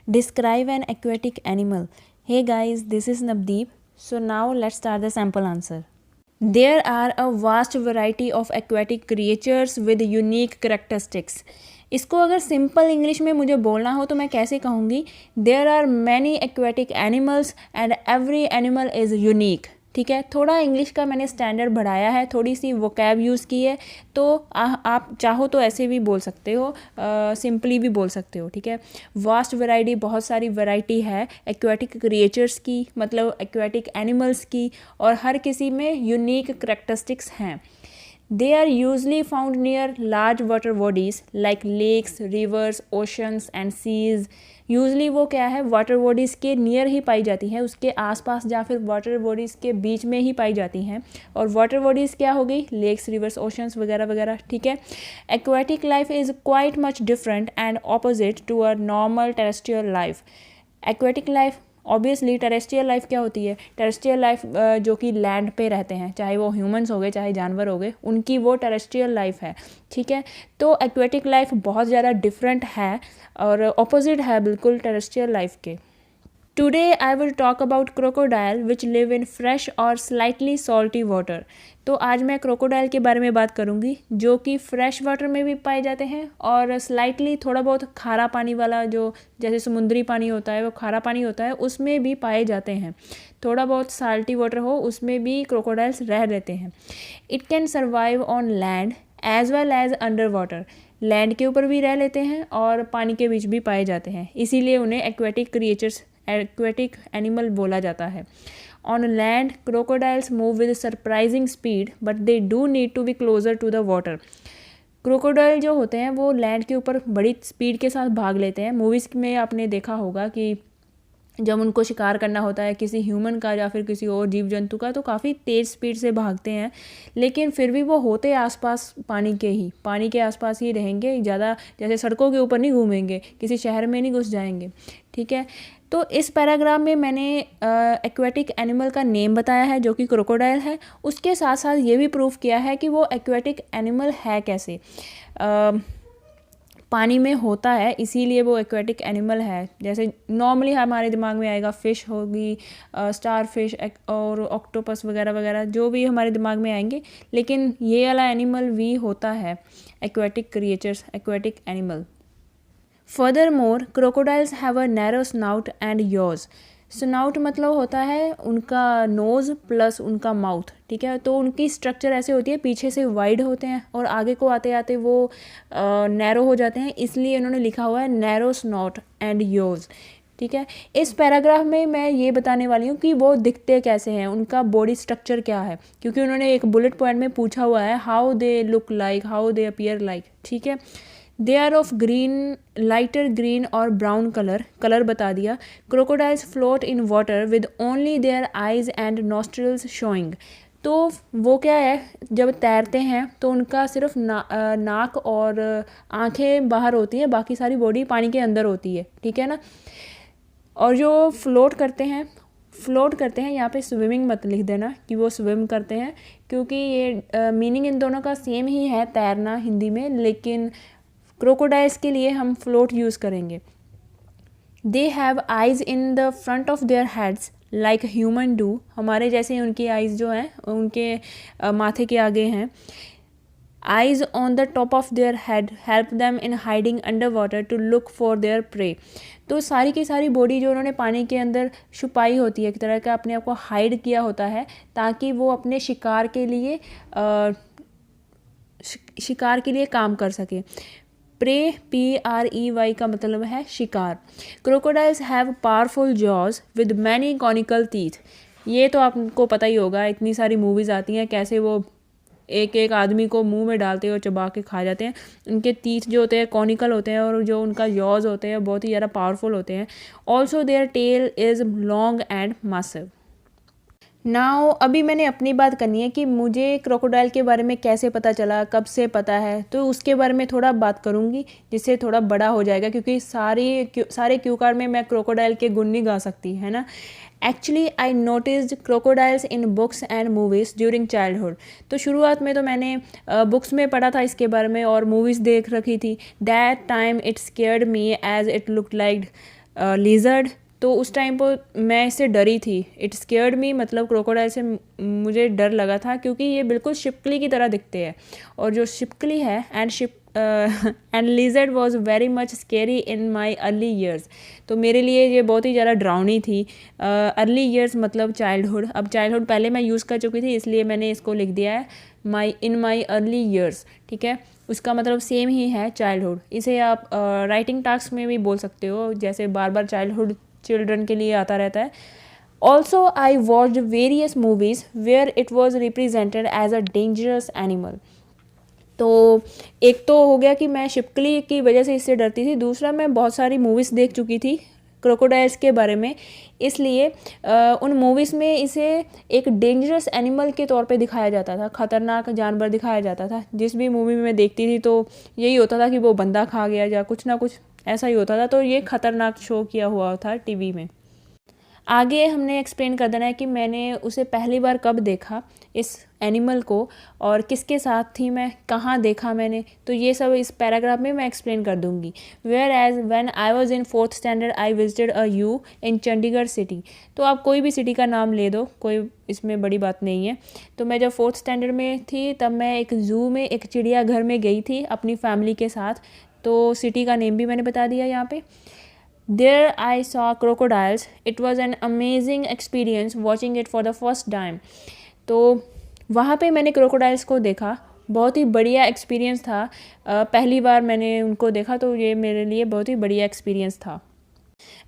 Describe an aquatic animal. Hey guys, this is Navdeep. So now let's start the sample answer. There are a vast variety of aquatic creatures with unique characteristics. इसको अगर simple English में मुझे बोलना हो तो मैं कैसे कहूँगी? There are many aquatic animals and every animal is unique. ठीक है, थोड़ा इंग्लिश का मैंने स्टैंडर्ड बढ़ाया है, थोड़ी सी वोकैब यूज़ की है, तो आप चाहो तो ऐसे भी बोल सकते हो, सिंपली भी बोल सकते हो. ठीक है, वास्ट वैरायटी, बहुत सारी वैरायटी है एक्वेटिक क्रिएचर्स की, मतलब एक्वेटिक एनिमल्स की, और हर किसी में यूनिक करेक्टरिस्टिक्स हैं. They are usually found near large water bodies like lakes, rivers, oceans and seas. Usually वो क्या है, वाटर बॉडीज़ के नियर ही पाई जाती हैं, उसके आसपास या फिर वाटर बॉडीज़ के बीच में ही पाई जाती हैं. और वाटर बॉडीज़ क्या हो गई, लेक्स, रिवर्स, ओशंस वगैरह वगैरह. ठीक है, aquatic life is quite much different and opposite to a normal terrestrial life. Aquatic life, obviously terrestrial life क्या होती है, टेरेस्ट्रियल लाइफ जो कि लैंड पे रहते हैं, चाहे वो ह्यूमंस हो गए चाहे जानवर हो गए, उनकी वो टेरेस्ट्रियल लाइफ है. ठीक है, तो एक्वेटिक लाइफ बहुत ज़्यादा डिफरेंट है और ऑपोजिट है बिल्कुल टेरेस्ट्रियल लाइफ के. Today I will talk about crocodile which live in fresh और slightly salty water. तो आज मैं क्रोकोडाइल के बारे में बात करूँगी जो कि फ्रेश वाटर में भी पाए जाते हैं और स्लाइटली थोड़ा बहुत खारा पानी वाला, जो जैसे समुद्री पानी होता है वो खारा पानी होता है, उसमें भी पाए जाते हैं. थोड़ा बहुत साल्टी वाटर हो उसमें भी क्रोकोडाइल्स रह लेते हैं. It can survive on land as well as under water. Land के ऊपर भी रह लेते हैं और पानी के बीच भी पाए जाते हैं, इसीलिए उन्हें एक्वेटिक क्रिएचर्स, एक्वेटिक एनिमल बोला जाता है. On land crocodiles move with surprising speed but they do need to be closer to the water. Crocodile जो होते हैं वो लैंड के ऊपर बड़ी स्पीड के साथ भाग लेते हैं. मूवीज़ में आपने देखा होगा कि जब उनको शिकार करना होता है किसी ह्यूमन का या फिर किसी और जीव जंतु का, तो काफ़ी तेज़ स्पीड से भागते हैं, लेकिन फिर भी वो होते आसपास पानी के आसपास ही रहेंगे, ज़्यादा जैसे सड़कों के ऊपर नहीं घूमेंगे, किसी शहर में नहीं घुस जाएंगे. ठीक है, तो इस पैराग्राफ में मैंने एक्वेटिक एनिमल का नेम बताया है जो कि क्रोकोडाइल है. उसके साथ साथ ये भी प्रूफ किया है कि वो एक्वेटिक एनिमल है कैसे, पानी में होता है, इसीलिए वो एक्वेटिक एनिमल है. जैसे नॉर्मली हमारे दिमाग में आएगा फिश होगी, स्टार फिश और ऑक्टोपस वगैरह वगैरह, जो भी हमारे दिमाग में आएंगे, लेकिन ये वाला एनिमल भी होता है, aquatic creatures, aquatic animal. Furthermore, crocodiles have a narrow snout and yaws. Snout मतलब होता है उनका नोज़ प्लस उनका माउथ. ठीक है, तो उनकी स्ट्रक्चर ऐसे होती है, पीछे से वाइड होते हैं और आगे को आते आते वो नैरो हो जाते हैं, इसलिए उन्होंने लिखा हुआ है नैरो स्नॉट एंड योज़. ठीक है, इस पैराग्राफ में मैं ये बताने वाली हूँ कि वो दिखते कैसे हैं, उनका बॉडी स्ट्रक्चर क्या है, क्योंकि उन्होंने एक बुलेट पॉइंट में पूछा हुआ है how they look like, how they appear like. ठीक है, they are of green, lighter green और ब्राउन कलर बता दिया. Crocodiles float in water with only their eyes and nostrils showing. तो वो क्या है, जब तैरते हैं तो उनका सिर्फ नाक और आंखें बाहर होती हैं, बाकी सारी बॉडी पानी के अंदर होती है. ठीक है ना, और जो फ्लोट करते हैं यहाँ पे स्विमिंग मत लिख देना कि वो स्विम करते हैं, क्योंकि ये मीनिंग इन दोनों का सेम ही है, तैरना हिंदी में, लेकिन क्रोकोडाइल्स के लिए हम फ्लोट यूज़ करेंगे. They have eyes in the front of their heads like human do. हमारे जैसे उनकी आइज़ जो हैं उनके माथे के आगे हैं. Eyes on the top of their head help them in hiding under water to look for their prey. तो सारी की सारी बॉडी जो उन्होंने पानी के अंदर छुपाई होती है, एक तरह का अपने आप को हाइड किया होता है, ताकि वो अपने शिकार के लिए काम कर सके. प्रे PREY का मतलब है शिकार. Crocodiles have powerful jaws with many conical teeth. ये तो आपको पता ही होगा, इतनी सारी मूवीज़ आती हैं कैसे वो एक एक आदमी को मुंह में डालते हैं और चबा के खा जाते हैं. उनके टीथ जो होते हैं कॉनिकल होते हैं और जो उनका जॉज होते हैं बहुत ही ज़्यादा पावरफुल होते हैं. Also their tail is long and massive. Now अभी मैंने अपनी बात करनी है कि मुझे क्रोकोडाइल के बारे में कैसे पता चला, कब से पता है, तो उसके बारे में थोड़ा बात करूँगी जिससे थोड़ा बड़ा हो जाएगा, क्योंकि सारे क्यू कार्ड में मैं क्रोकोडाइल के गुण नहीं गा सकती, है ना. Actually I noticed crocodiles in books and movies during childhood. तो शुरुआत में तो मैंने बुक्स में पढ़ा था इसके बारे में और मूवीज़ देख रखी थी. That time it scared me as it look like lizard, तो उस टाइम पर मैं इससे डरी थी। इट स्केयर्ड मी, मतलब क्रोकोडाइल से मुझे डर लगा था क्योंकि ये बिल्कुल शिपकली की तरह दिखते हैं, और जो शिपकली है and lizard was very much scary in my early years, तो मेरे लिए ये बहुत ही ज़्यादा ड्राउनी थी। अर्ली ईयर्स मतलब चाइल्डहुड, अब चाइल्डहुड पहले मैं यूज़ कर चुकी थी इसलिए मैंने इसको लिख दिया है इन माई अर्ली ईयर्स, ठीक है। उसका मतलब सेम ही है चाइल्डहुड। इसे आप राइटिंग टास्क में भी बोल सकते हो, जैसे बार बार चाइल्डहुड चिल्ड्रन के लिए आता रहता है। Also I watched various movies where it was represented as a dangerous animal. तो एक तो हो गया कि मैं शिपकली की वजह से इससे डरती थी, दूसरा मैं बहुत सारी मूवीज़ देख चुकी थी क्रोकोडाइल्स के बारे में, इसलिए उन मूवीज़ में इसे एक डेंजरस एनिमल के तौर पे दिखाया जाता था, ख़तरनाक जानवर दिखाया जाता था। जिस भी मूवी में मैं देखती थी तो यही होता था कि वो बंदा खा गया या कुछ ना कुछ ऐसा ही होता था, तो ये ख़तरनाक शो किया हुआ था टीवी में। आगे हमने एक्सप्लेन कर देना है कि मैंने उसे पहली बार कब देखा इस एनिमल को, और किसके साथ थी मैं, कहाँ देखा मैंने, तो ये सब इस पैराग्राफ में मैं एक्सप्लेन कर दूँगी। Whereas when I was in 4th standard I visited a zoo in Chandigarh city. तो आप कोई भी सिटी का नाम ले दो, कोई इसमें बड़ी बात नहीं है। तो मैं जब 4th स्टैंडर्ड में थी तब मैं एक ज़ू में, एक चिड़ियाघर में गई थी अपनी फैमिली के साथ, तो सिटी का नेम भी मैंने बता दिया यहाँ पे। There I saw crocodiles. It was an amazing experience watching it for the first time. तो वहाँ पे मैंने क्रोकोडाइल्स को देखा, बहुत ही बढ़िया एक्सपीरियंस था। पहली बार मैंने उनको देखा तो ये मेरे लिए बहुत ही बढ़िया एक्सपीरियंस था।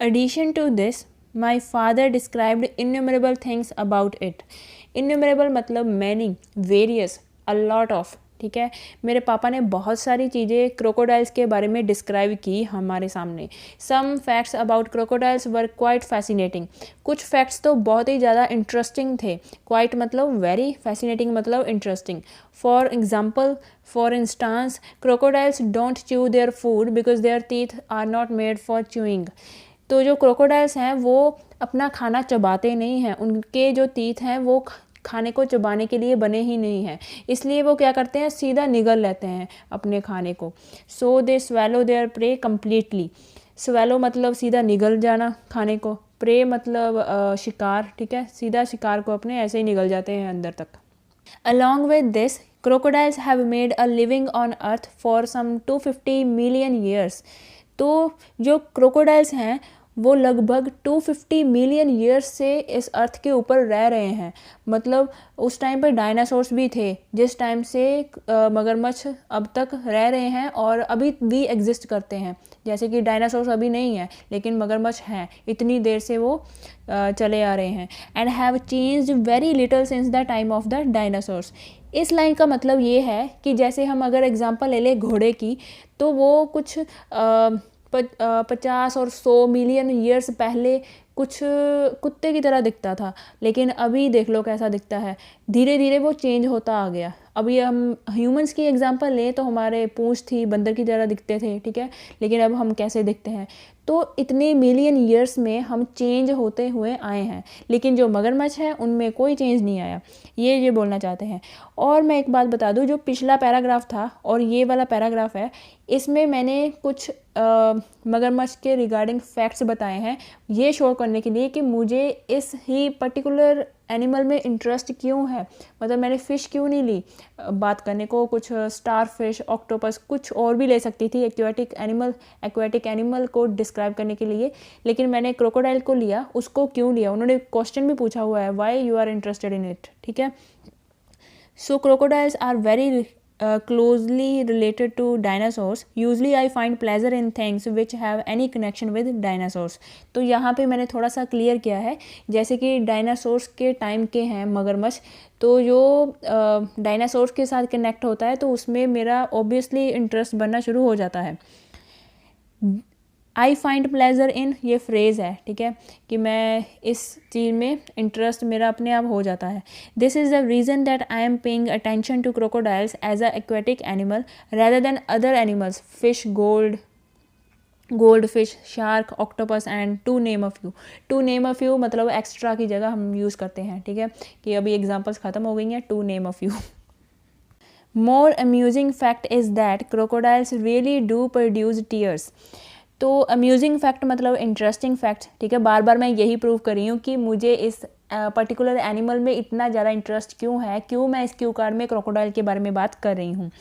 Addition to this, my father described innumerable things about it. Innumerable मतलब many, various, a lot of, ठीक है। मेरे पापा ने बहुत सारी चीज़ें क्रोकोडाइल्स के बारे में डिस्क्राइब की हमारे सामने। Some facts about crocodiles were quite fascinating. कुछ फैक्ट्स तो बहुत ही ज़्यादा इंटरेस्टिंग थे। क्वाइट मतलब वेरी, फैसिनेटिंग मतलब interesting. For instance crocodiles don't chew their food because their teeth are not made for chewing. तो जो क्रोकोडाइल्स हैं वो अपना खाना चबाते नहीं हैं, उनके जो टीथ हैं वो खाने को चबाने के लिए बने ही नहीं हैं, इसलिए वो क्या करते हैं, सीधा निगल लेते हैं अपने खाने को। So they swallow their prey completely. Swallow मतलब सीधा निगल जाना खाने को, प्रे मतलब शिकार, ठीक है, सीधा शिकार को अपने ऐसे ही निगल जाते हैं अंदर तक। Along with this crocodiles have made a living on earth for some 250 million years. तो जो क्रोकोडाइल्स हैं वो लगभग 250 मिलियन ईयर्स से इस अर्थ के ऊपर रह रहे हैं। मतलब उस टाइम पर डायनासोर्स भी थे, जिस टाइम से मगरमच्छ अब तक रह रहे हैं और अभी भी एग्जिस्ट करते हैं। जैसे कि डायनासोर्स अभी नहीं है लेकिन मगरमच्छ हैं, इतनी देर से वो चले आ रहे हैं। And have changed very little since the time of the dinosaurs. इस लाइन का मतलब ये है कि जैसे हम अगर एग्जांपल ले लें घोड़े की, तो वो कुछ 50 और 100 मिलियन ईयर्स पहले कुछ कुत्ते की तरह दिखता था, लेकिन अभी देख लो कैसा दिखता है। धीरे धीरे वो चेंज होता आ गया। अभी हम ह्यूमंस की एग्जांपल लें तो हमारे पूंछ थी, बंदर की तरह दिखते थे, ठीक है, लेकिन अब हम कैसे दिखते हैं। तो इतने मिलियन ईयर्स में हम चेंज होते हुए आए हैं, लेकिन जो मगरमच्छ है उनमें कोई चेंज नहीं आया, ये बोलना चाहते हैं। और मैं एक बात बता दूं, जो पिछला पैराग्राफ था और ये वाला पैराग्राफ है, इसमें मैंने कुछ मगरमच्छ के रिगार्डिंग फैक्ट्स बताए हैं, ये शो करने के लिए कि मुझे इस ही पर्टिकुलर एनिमल में इंटरेस्ट क्यों है। मतलब मैंने फ़िश क्यों नहीं ली बात करने को, कुछ स्टार फिश, ऑक्टोपस, कुछ और भी ले सकती थी एक्वेटिक एनिमल को डिस्क्राइब करने के लिए, लेकिन मैंने क्रोकोडाइल को लिया। उसको क्यों लिया, उन्होंने क्वेश्चन भी पूछा हुआ है, why you are interested in it, ठीक है। So crocodiles are very closely related to dinosaurs. Usually I find pleasure in things which have any connection with dinosaurs. तो यहाँ पे मैंने थोड़ा सा क्लियर किया है, जैसे कि डायनासोर्स के टाइम के हैं मगरमच्छ, तो जो डायनासोर्स के साथ कनेक्ट होता है तो उसमें मेरा ऑब्वियसली इंटरेस्ट बनना शुरू हो जाता है। आई फाइंड प्लेजर इन, ये फ्रेज़ है, ठीक है, कि मैं इस चीज़ में इंटरेस्ट मेरा अपने आप हो जाता है। This is the reason that I am paying attention to crocodiles as a aquatic animal rather than other animals, fish, goldfish, shark, octopus and to name a few. To name a few मतलब extra की जगह हम use करते हैं, ठीक है, कि अभी एग्जांपल्स ख़त्म हो गई हैं, to name a few. More amusing fact is that crocodiles really do produce tears. तो अम्यूजिंग फैक्ट मतलब इंटरेस्टिंग फैक्ट, ठीक है। बार बार मैं यही प्रूव कर रही हूँ कि मुझे इस पर्टिकुलर एनिमल में इतना ज़्यादा इंटरेस्ट क्यों है, क्यों मैं इस क्यू कार्ड में क्रोकोडाइल के बारे में बात कर रही हूँ।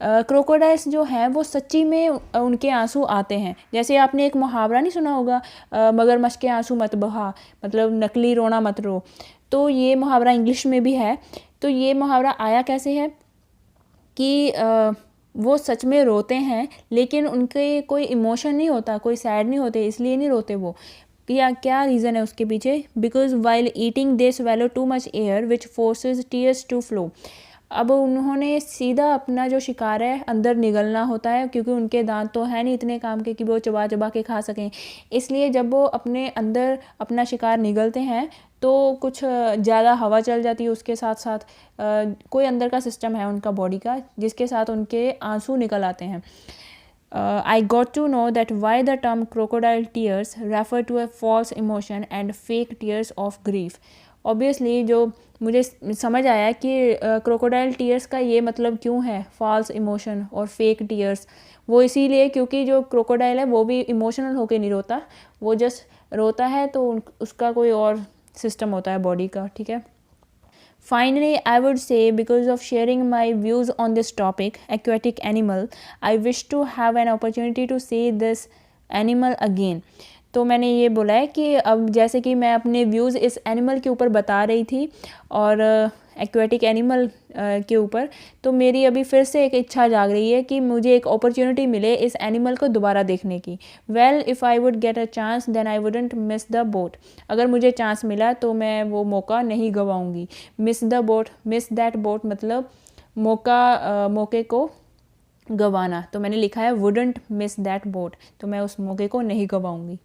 क्रोकोडाइल्स जो हैं वो सच्ची में उनके आंसू आते हैं। जैसे आपने एक मुहावरा नहीं सुना होगा, मगरमच्छ के आंसू मत बहा, मतलब नकली रोना मत रो। तो ये मुहावरा इंग्लिश में भी है। तो ये मुहावरा आया कैसे है कि वो सच में रोते हैं, लेकिन उनके कोई इमोशन नहीं होता, कोई सैड नहीं होते, इसलिए नहीं रोते वो। या क्या रीज़न है उसके पीछे? Because while eating they swallow too much air which forces tears to flow. अब उन्होंने सीधा अपना जो शिकार है अंदर निगलना होता है, क्योंकि उनके दांत तो है नहीं इतने काम के कि वो चबा चबा के खा सकें। इसलिए जब वो अपने अंदर अपना शिकार निगलते हैं तो कुछ ज़्यादा हवा चल जाती है, उसके साथ साथ कोई अंदर का सिस्टम है उनका बॉडी का जिसके साथ उनके आंसू निकल आते हैं। I got to know that why the term crocodile tears refer to a false emotion and fake tears of grief. Obviously जो मुझे समझ आया कि क्रोकोडाइल टीयर्स का ये मतलब क्यों है, फॉल्स इमोशन और फेक टीयर्स। वो इसीलिए क्योंकि जो क्रोकोडाइल है वो भी इमोशनल होके नहीं रोता, वो जस्ट रोता है तो उसका कोई और सिस्टम होता है बॉडी का, ठीक है। Finally, I would say because of sharing my views on this topic, aquatic animal, I wish to have an opportunity to see this animal again. तो मैंने ये बोला है कि अब जैसे कि मैं अपने व्यूज़ इस एनिमल के ऊपर बता रही थी और एक्वेटिक एनिमल के ऊपर, तो मेरी अभी फिर से एक इच्छा जाग रही है कि मुझे एक अपॉर्चुनिटी मिले इस एनिमल को दोबारा देखने की। Well if I would get a chance then I wouldn't miss the boat. अगर मुझे चांस मिला तो मैं वो मौका नहीं गंवाऊंगी। Miss the boat, miss that boat मतलब मौके को गंवाना। तो मैंने लिखा है वुडंट मिस दैट बोट, तो मैं उस मौके को नहीं गंवाऊंगी।